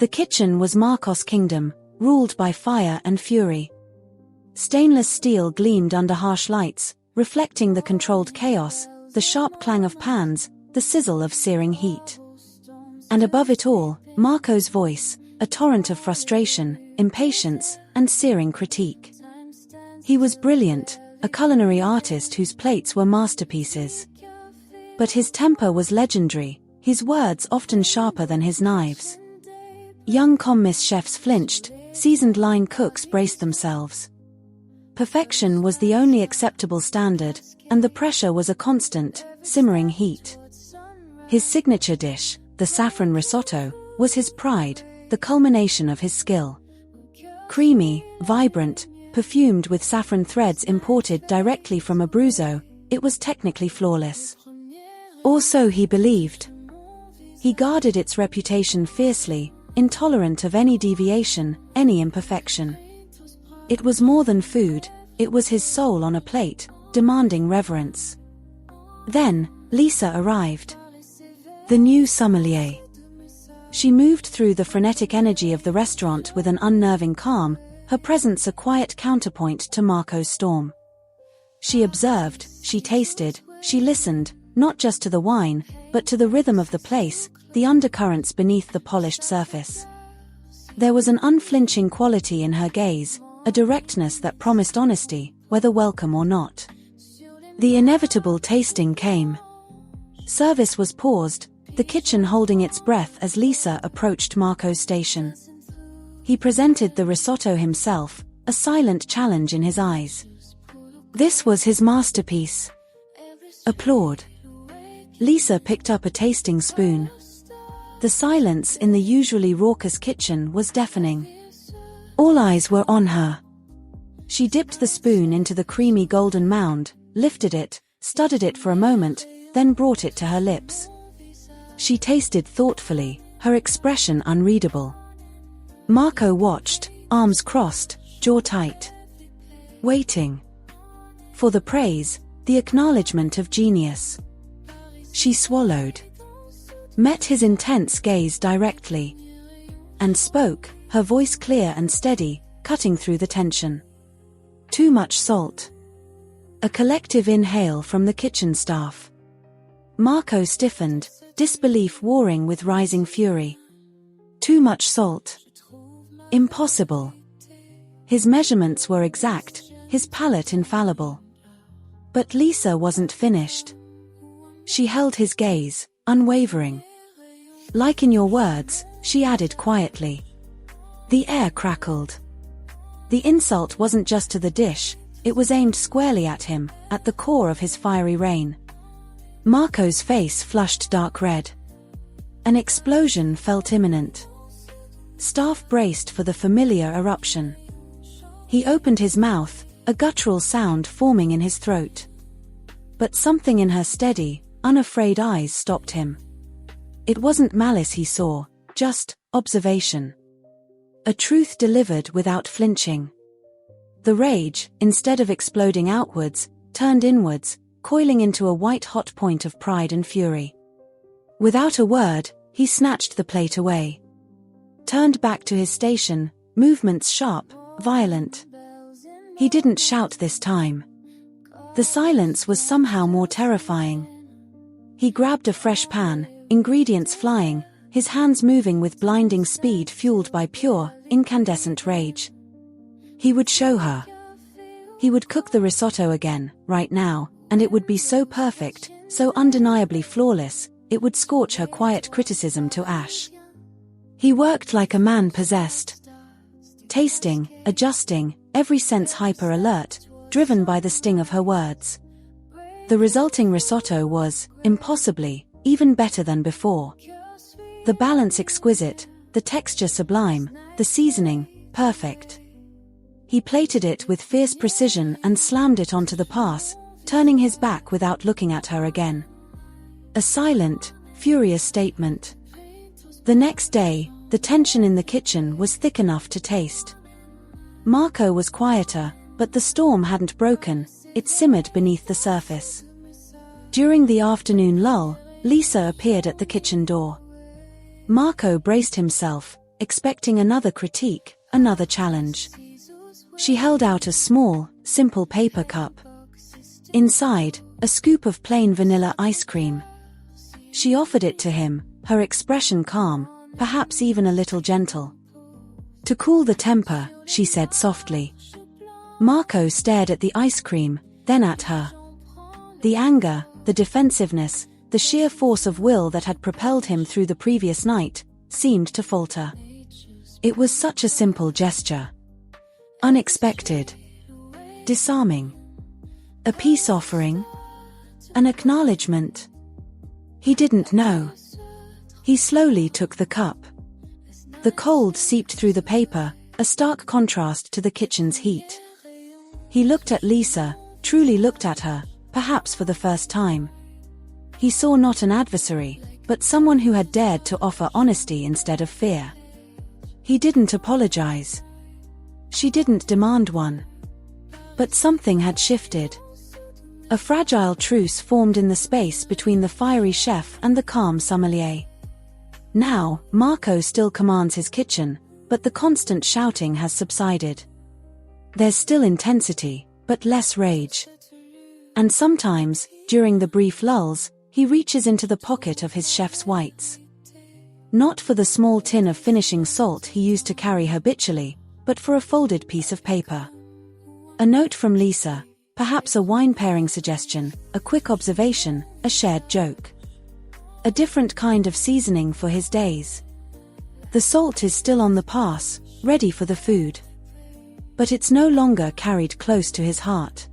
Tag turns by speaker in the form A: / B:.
A: The kitchen was Marco's kingdom, ruled by fire and fury. Stainless steel gleamed under harsh lights, reflecting the controlled chaos, the sharp clang of pans, the sizzle of searing heat. And above it all, Marco's voice, a torrent of frustration, impatience, and searing critique. He was brilliant, a culinary artist whose plates were masterpieces. But his temper was legendary, his words often sharper than his knives. Young commis chefs flinched, seasoned line cooks braced themselves. Perfection was the only acceptable standard, and the pressure was a constant, simmering heat. His signature dish, the saffron risotto, was his pride, the culmination of his skill. Creamy, vibrant, perfumed with saffron threads imported directly from Abruzzo, it was technically flawless. Or so he believed. He guarded its reputation fiercely, intolerant of any deviation, any imperfection. It was more than food, it was his soul on a plate, demanding reverence. Then, Lisa arrived. The new sommelier. She moved through the frenetic energy of the restaurant with an unnerving calm, her presence a quiet counterpoint to Marco's storm. She observed, she tasted, she listened, not just to the wine, but to the rhythm of the place, the undercurrents beneath the polished surface. There was an unflinching quality in her gaze, a directness that promised honesty, whether welcome or not. The inevitable tasting came. Service was paused, the kitchen holding its breath as Lisa approached Marco's station. He presented the risotto himself, a silent challenge in his eyes. This was his masterpiece. Applaud. Lisa picked up a tasting spoon. The silence in the usually raucous kitchen was deafening. All eyes were on her. She dipped the spoon into the creamy golden mound, lifted it, studied it for a moment, then brought it to her lips. She tasted thoughtfully, her expression unreadable. Marco watched, arms crossed, jaw tight. Waiting. For the praise, the acknowledgement of genius. She swallowed. Met his intense gaze directly. And spoke, her voice clear and steady, cutting through the tension. Too much salt. A collective inhale from the kitchen staff. Marco stiffened, disbelief warring with rising fury. Too much salt. Impossible. His measurements were exact, his palate infallible. But Lisa wasn't finished. She held his gaze, unwavering. Like in your words, she added quietly. The air crackled. The insult wasn't just to the dish, it was aimed squarely at him, at the core of his fiery reign. Marco's face flushed dark red. An explosion felt imminent. Staff braced for the familiar eruption. He opened his mouth, a guttural sound forming in his throat. But something in her steady, unafraid eyes stopped him. It wasn't malice he saw, just observation. A truth delivered without flinching. The rage, instead of exploding outwards, turned inwards, coiling into a white-hot point of pride and fury. Without a word, he snatched the plate away. Turned back to his station, movements sharp, violent. He didn't shout this time. The silence was somehow more terrifying. He grabbed a fresh pan, ingredients flying, his hands moving with blinding speed fueled by pure, incandescent rage. He would show her. He would cook the risotto again, right now, and it would be so perfect, so undeniably flawless, it would scorch her quiet criticism to ash. He worked like a man possessed. Tasting, adjusting, every sense hyper-alert, driven by the sting of her words. The resulting risotto was, impossibly, even better than before. The balance exquisite, the texture sublime, the seasoning, perfect. He plated it with fierce precision and slammed it onto the pass, turning his back without looking at her again. A silent, furious statement. The next day, the tension in the kitchen was thick enough to taste. Marco was quieter, but the storm hadn't broken, it simmered beneath the surface. During the afternoon lull, Lisa appeared at the kitchen door. Marco braced himself, expecting another critique, another challenge. She held out a small, simple paper cup. Inside, a scoop of plain vanilla ice cream. She offered it to him, her expression calm, perhaps even a little gentle. "To cool the temper," she said softly. Marco stared at the ice cream, then at her. The anger, the defensiveness, the sheer force of will that had propelled him through the previous night, seemed to falter. It was such a simple gesture. Unexpected. Disarming. A peace offering? An acknowledgement? He didn't know. He slowly took the cup. The cold seeped through the paper, a stark contrast to the kitchen's heat. He looked at Lisa, truly looked at her, perhaps for the first time. He saw not an adversary, but someone who had dared to offer honesty instead of fear. He didn't apologize. She didn't demand one. But something had shifted. A fragile truce formed in the space between the fiery chef and the calm sommelier. Now, Marco still commands his kitchen, but the constant shouting has subsided. There's still intensity, but less rage. And sometimes, during the brief lulls, he reaches into the pocket of his chef's whites. Not for the small tin of finishing salt he used to carry habitually, but for a folded piece of paper. A note from Lisa, perhaps a wine pairing suggestion, a quick observation, a shared joke. A different kind of seasoning for his days. The salt is still on the pass, ready for the food. But it's no longer carried close to his heart.